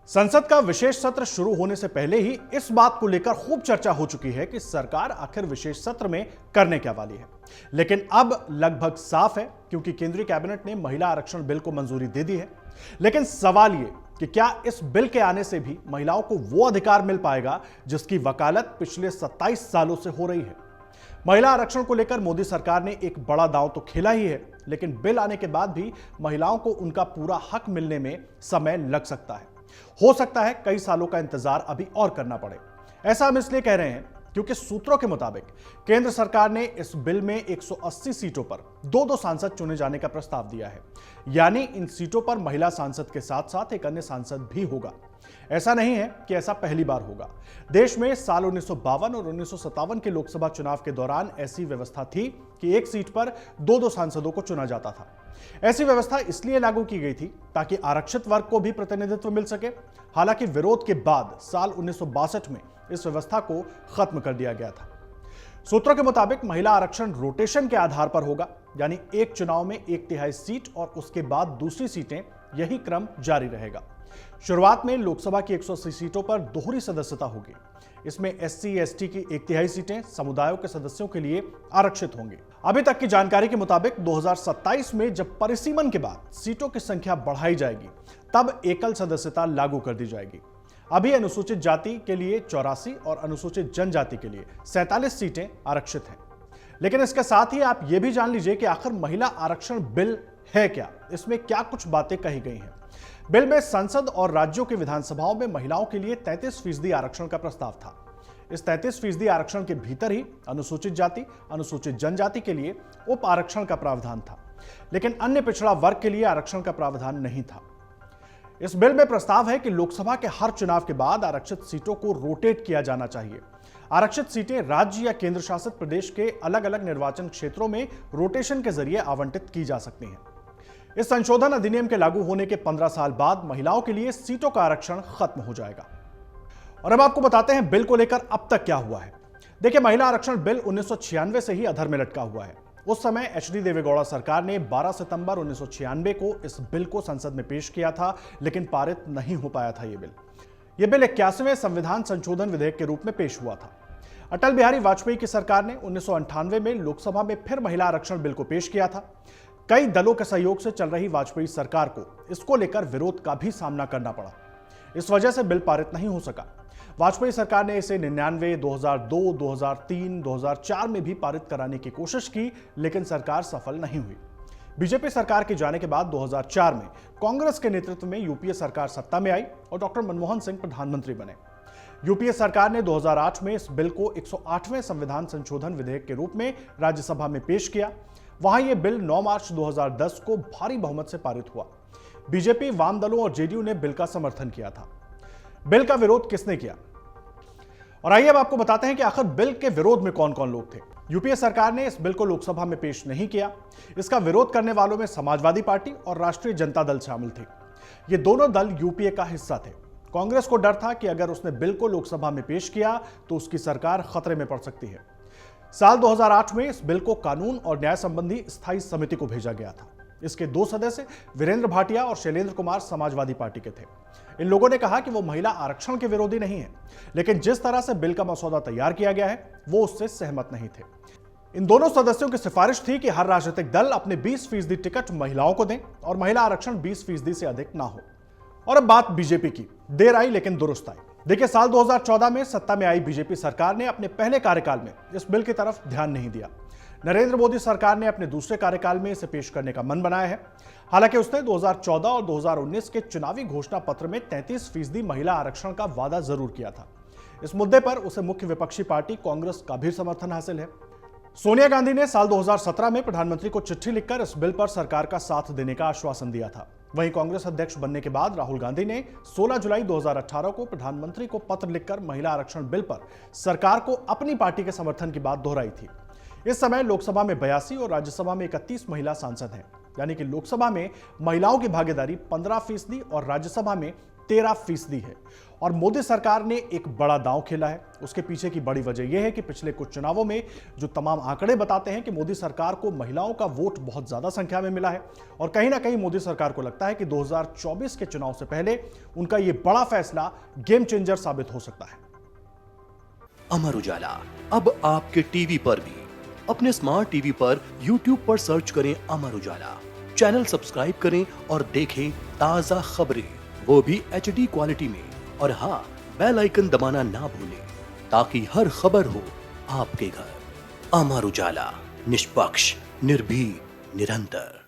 संसद का विशेष सत्र शुरू होने से पहले ही इस बात को लेकर खूब चर्चा हो चुकी है कि सरकार आखिर विशेष सत्र में करने क्या वाली है। लेकिन अब लगभग साफ है, क्योंकि केंद्रीय कैबिनेट ने महिला आरक्षण बिल को मंजूरी दे दी है। लेकिन सवाल ये कि क्या इस बिल के आने से भी महिलाओं को वो अधिकार मिल पाएगा जिसकी वकालत पिछले 27 सालों से हो रही है। महिला आरक्षण को लेकर मोदी सरकार ने एक बड़ा दांव तो खेला ही है, लेकिन बिल आने के बाद भी महिलाओं को उनका पूरा हक मिलने में समय लग सकता है। हो सकता है कई सालों का इंतजार अभी और करना पड़े। ऐसा हम इसलिए कह रहे हैं क्योंकि सूत्रों के मुताबिक केंद्र सरकार ने इस बिल में 180 सीटों पर दो सांसद चुने जाने का प्रस्ताव दिया है। यानी इन सीटों पर महिला सांसद के साथ साथ एक अन्य सांसद भी होगा। ऐसा नहीं है कि ऐसा पहली बार होगा। देश में साल 1952 और 1957 के लोकसभा चुनाव के दौरान ऐसी व्यवस्था थी कि एक सीट पर दो सांसदों को चुना जाता था। ऐसी व्यवस्था इसलिए लागू की गई थी ताकि आरक्षित वर्ग को भी प्रतिनिधित्व मिल सके। हालांकि विरोध के बाद साल 1962 में इस व्यवस्था को खत्म कर दिया गया था। सूत्रों के मुताबिक महिला आरक्षण रोटेशन के आधार पर होगा, यानी एक चुनाव में 1/3 सीट और उसके बाद दूसरी सीटें, यही क्रम जारी रहेगा। शुरुआत में लोकसभा की 180 सीटों पर दोहरी सदस्यता होगी। इसमें SC ST की 1/3 सीटें समुदायों के सदस्यों के लिए आरक्षित होंगी। अभी तक की जानकारी के मुताबिक 2027 में जब परिसीमन के बाद सीटों की संख्या बढ़ाई जाएगी, तब एकल सदस्यता लागू कर दी जाएगी। अभी अनुसूचित जाति के लिए 84 और अनुसूचित जनजाति के लिए 47 सीटें आरक्षित हैं। लेकिन इसके साथ ही आप यह भी जान लीजिए कि आखिर महिला आरक्षण बिल है क्या, इसमें क्या कुछ बातें कही गई हैं। बिल में संसद और राज्यों की विधानसभाओं में महिलाओं के लिए 33% आरक्षण का प्रस्ताव था। इस 33% आरक्षण के भीतर ही अनुसूचित जाति, अनुसूचित जनजाति के लिए उप आरक्षण का प्रावधान था, लेकिन अन्य पिछड़ा वर्ग के लिए आरक्षण का प्रावधान नहीं था। इस बिल में प्रस्ताव है कि लोकसभा के हर चुनाव के बाद आरक्षित सीटों को रोटेट किया जाना चाहिए। आरक्षित सीटें राज्य या केंद्र शासित प्रदेश के अलग अलग निर्वाचन क्षेत्रों में रोटेशन के जरिए आवंटित की जा सकती हैं। इस संशोधन अधिनियम के लागू होने के 15 साल बाद महिलाओं के लिए सीटों का आरक्षण खत्म हो जाएगा। और अब आपको बताते हैं बिल को लेकर अब तक क्या हुआ है। देखिए, महिला आरक्षण बिल 1996 से ही अधर में लटका हुआ है। उस समय HD देवेगौड़ा सरकार ने 12 सितंबर 1996 को इस बिल को संसद में पेश किया था, लेकिन पारित नहीं हो पाया था यह बिल 81वें संविधान संशोधन विधेयक के रूप में पेश हुआ था। अटल बिहारी वाजपेयी की सरकार ने 1998 में लोकसभा में फिर महिला आरक्षण बिल को पेश किया था। कई दलों के सहयोग से चल रही वाजपेयी सरकार को इसको लेकर विरोध का भी सामना करना पड़ा। इस वजह से बिल पारित नहीं हो सका। वाजपेयी सरकार ने इसे 99, 2002, 2003, 2004 में भी पारित कराने की कोशिश की, लेकिन सरकार सफल नहीं हुई। बीजेपी सरकार के जाने के बाद 2004 में कांग्रेस के नेतृत्व में यूपीए सरकार सत्ता में आई और डॉक्टर मनमोहन सिंह प्रधानमंत्री बने। यूपीए सरकार ने 2008 में इस बिल को 108वें संविधान संशोधन विधेयक के रूप में राज्यसभा में पेश किया। वहां यह बिल 9 मार्च 2010 को भारी बहुमत से पारित हुआ। बीजेपी, वाम दलों और जेडीयू ने बिल का समर्थन किया था। बिल का विरोध किसने किया? और आइए अब आपको बताते हैं कि आखिर बिल के विरोध में कौन कौन लोग थे। यूपीए सरकार ने इस बिल को लोकसभा में पेश नहीं किया। इसका विरोध करने वालों में समाजवादी पार्टी और राष्ट्रीय जनता दल शामिल थे। ये दोनों दल यूपीए का हिस्सा थे। कांग्रेस को डर था कि अगर उसने बिल को लोकसभा में पेश किया तो उसकी सरकार खतरे में पड़ सकती है। साल 2008 में इस बिल को कानून और न्याय संबंधी स्थायी समिति को भेजा गया था। इसके 2 सदस्य वीरेंद्र भाटिया और शैलेंद्र कुमार समाजवादी पार्टी के थे। इन लोगों ने कहा कि वो महिला आरक्षण के विरोधी नहीं है, लेकिन जिस तरह से बिल का मसौदा तैयार किया गया है वो उससे सहमत नहीं थे। इन दोनों सदस्यों की सिफारिश थी कि हर राजनीतिक दल अपने 20% टिकट महिलाओं को दें और महिला आरक्षण 20% से अधिक ना हो। और अब बात बीजेपी की। देर आई लेकिन दुरुस्त आई। देखिए, साल 2014 में सत्ता में आई बीजेपी सरकार ने अपने पहले कार्यकाल में इस बिल की तरफ ध्यान नहीं दिया। नरेंद्र मोदी सरकार ने अपने दूसरे कार्यकाल में इसे पेश करने का मन बनाया है। हालांकि उसने 2014 और 2019 के चुनावी घोषणा पत्र में 33% महिला आरक्षण का वादा जरूर किया था। इस मुद्दे पर उसे मुख्य विपक्षी पार्टी कांग्रेस का भी समर्थन हासिल है। सोनिया गांधी ने साल 2017 में प्रधानमंत्री को चिट्ठी लिखकर इस बिल पर सरकार का साथ देने का आश्वासन दिया था। वहीं कांग्रेस अध्यक्ष बनने के बाद राहुल गांधी ने 16 जुलाई 2018 को प्रधानमंत्री को पत्र लिखकर महिला आरक्षण बिल पर सरकार को अपनी पार्टी के समर्थन की बात दोहराई थी। इस समय लोकसभा में 82 और राज्यसभा में 31 महिला सांसद हैं, यानी कि लोकसभा में महिलाओं की भागीदारी 15% और राज्यसभा में 13% है। और मोदी सरकार ने एक बड़ा दांव खेला है। उसके पीछे की बड़ी वजह यह है कि पिछले कुछ चुनावों में जो तमाम आंकड़े बताते हैं कि मोदी सरकार को महिलाओं का वोट बहुत ज्यादा संख्या में मिला है, और कहीं ना कहीं मोदी सरकार को लगता है कि 2024 के चुनाव से पहले उनका यह बड़ा फैसला गेम चेंजर साबित हो सकता है। अमर उजाला अब आपके टीवी पर भी। अपने स्मार्ट टीवी पर YouTube पर सर्च करें अमर उजाला, चैनल सब्सक्राइब करें और देखें ताजा खबरें, वो भी HD क्वालिटी में। और हाँ, बेल आइकन दबाना ना भूलें ताकि हर खबर हो आपके घर। अमर उजाला, निष्पक्ष, निर्भीक, निरंतर।